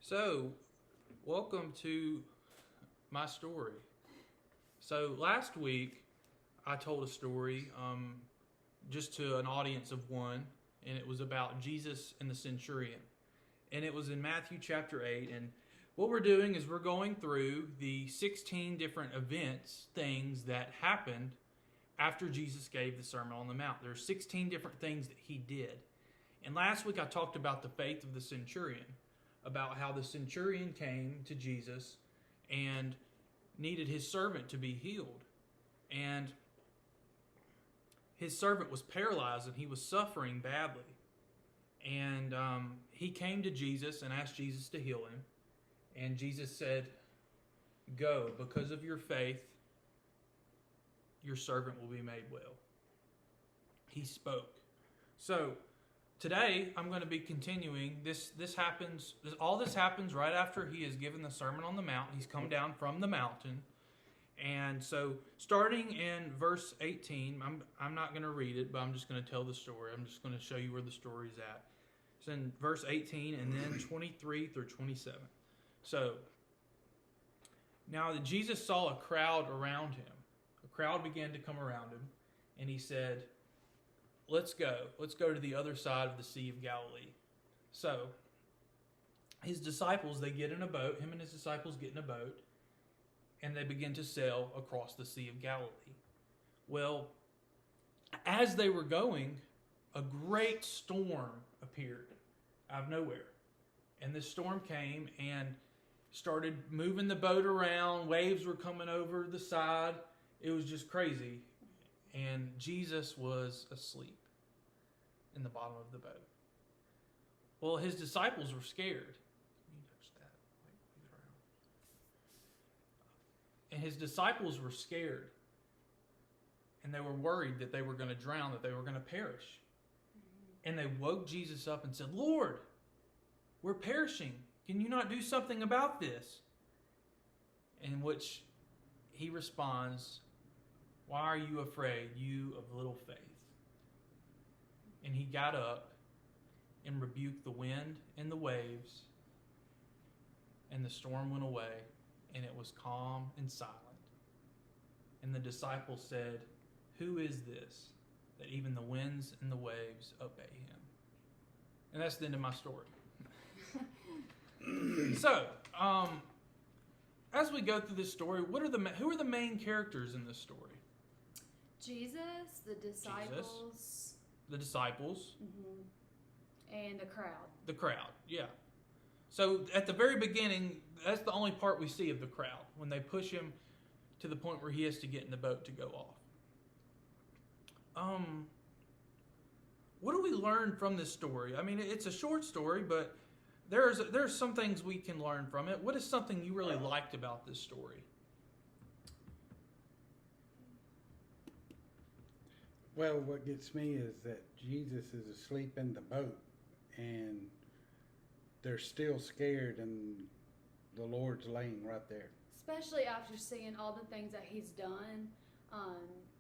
So, welcome to my story. So, last week I told a story just to an audience of one, and it was about Jesus and the centurion. And it was in Matthew chapter 8. And what we're doing is we're going through the 16 different events, things that happened after Jesus gave the Sermon on the Mount. There are 16 different things that he did. And last week I talked about the faith of the centurion, about how the centurion came to Jesus and needed his servant to be healed. And his servant was paralyzed and he was suffering badly. And he came to Jesus and asked Jesus to heal him. And Jesus said, "Go, because of your faith, your servant will be made well." He spoke. So, today, I'm going to be continuing. All this happens right after he has given the Sermon on the Mount. He's come down from the mountain. And so, starting in verse 18, I'm not going to read it, but I'm just going to tell the story. I'm just going to show you where the story's at. It's in verse 18 and then 23 through 27. So, now that Jesus saw a crowd around him, a crowd began to come around him, and he said, Let's go to the other side of the Sea of Galilee. So, his disciples, they get in a boat, him and his disciples get in a boat, and they begin to sail across the Sea of Galilee. Well, as they were going, a great storm appeared out of nowhere. And this storm came and started moving the boat around. Waves were coming over the side. It was just crazy. And Jesus was asleep in the bottom of the boat. Well, his disciples were scared. Can you touch that? Move it around. And his disciples were scared. And they were worried that they were going to drown, that they were going to perish. And they woke Jesus up and said, "Lord, we're perishing. Can you not do something about this?" In which he responds, "Why are you afraid, you of little faith?" And he got up and rebuked the wind and the waves, and the storm went away, and it was calm and silent. And the disciples said, "Who is this, that even the winds and the waves obey him?" And that's the end of my story. So, as we go through this story, who are the main characters in this story? Jesus, the disciples. The disciples. And the crowd. The crowd, yeah. So at the very beginning, that's the only part we see of the crowd, when they push him to the point where he has to get in the boat to go off. What do we learn from this story? I mean, it's a short story, but there's some things we can learn from it. What is something you really liked about this story? Well, what gets me is that Jesus is asleep in the boat, and they're still scared, and the Lord's laying right there. Especially after seeing all the things that he's done,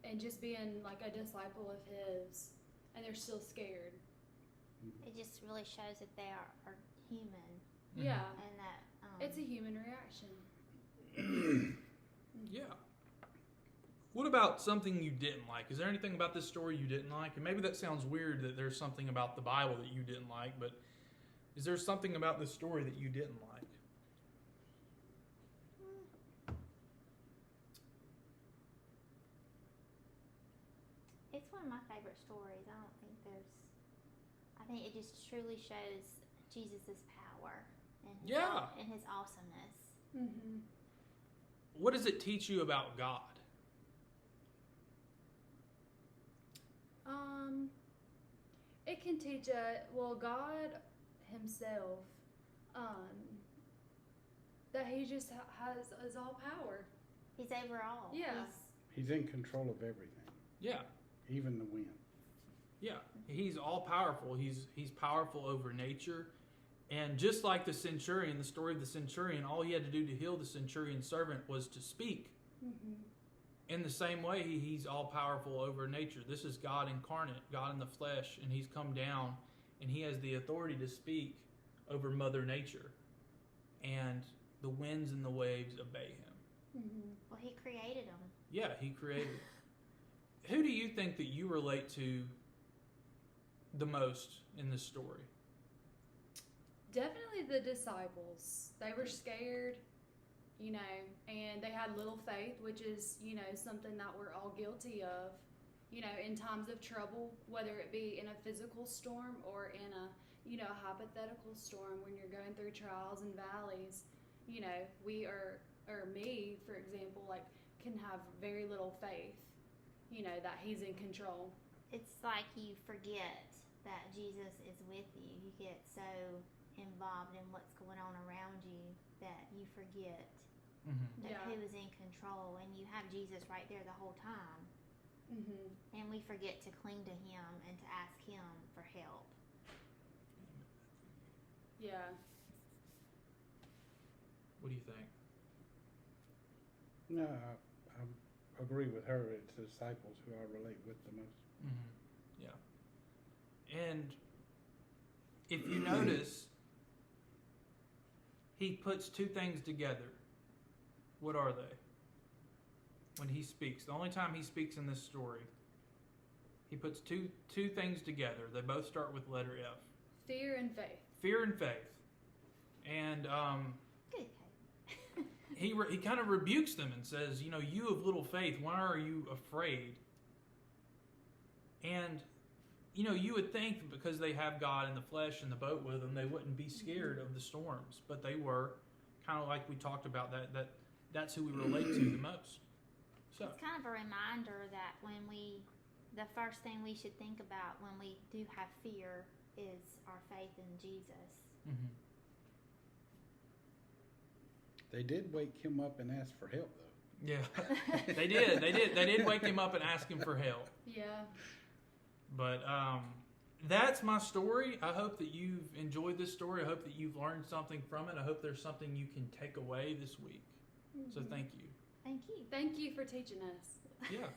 and just being like a disciple of his, and they're still scared. It just really shows that they are human. Yeah. And that It's a human reaction. Yeah. What about something you didn't like? Is there anything about this story you didn't like? And maybe that sounds weird that there's something about the Bible that you didn't like, but is there something about this story that you didn't like? It's one of my favorite stories. I think it just truly shows Jesus' power and his awesomeness. What does it teach you about God? It can teach God himself, that he just has all power. He's over all. Yeah. He's in control of everything, Yeah. even the wind. Yeah, he's all powerful. He's powerful over nature. And just like the centurion, the story of the centurion, all he had to do to heal the centurion's servant was to speak. In the same way, he's all powerful over nature. This is God incarnate, God in the flesh, and he's come down and he has the authority to speak over Mother Nature. and the winds and the waves obey him. Mm-hmm. Well, he created them. Yeah, he created. Who do you think that you relate to the most in this story? Definitely the disciples. They were scared, you know, and they had little faith, which is, you know, something that we're all guilty of, you know, in times of trouble, whether it be in a physical storm or in a, you know, hypothetical storm when you're going through trials and valleys. You know, we are, or me, for example, like, can have very little faith, you know, that he's in control. It's like you forget that Jesus is with you. You get so involved in what's going on around you that you forget that Yeah. who is in control, and you have Jesus right there the whole time. Mm-hmm. And we forget to cling to him and to ask him for help. Yeah. What do you think? No, I agree with her. It's the disciples who I relate with the most. Yeah. And if you notice, he puts two things together. What are they? When he speaks, the only time he speaks in this story, he puts two things together. They both start with letter F. Fear and faith. Fear and faith. And Good, Kate. he kind of rebukes them and says, you know, you of little faith, why are you afraid? And, you know, you would think because they have God in the flesh in the boat with them, they wouldn't be scared of the storms. But they were, kind of like we talked about, that's who we relate to the most. So It's kind of a reminder that the first thing we should think about when we do have fear is our faith in Jesus. Mhm. They did wake him up and ask for help, though. Yeah, they did. They did wake him up and ask him for help. Yeah. But that's my story. I hope that you've enjoyed this story. I hope that you've learned something from it. I hope there's something you can take away this week. So thank you. Thank you. Thank you for teaching us. Yeah.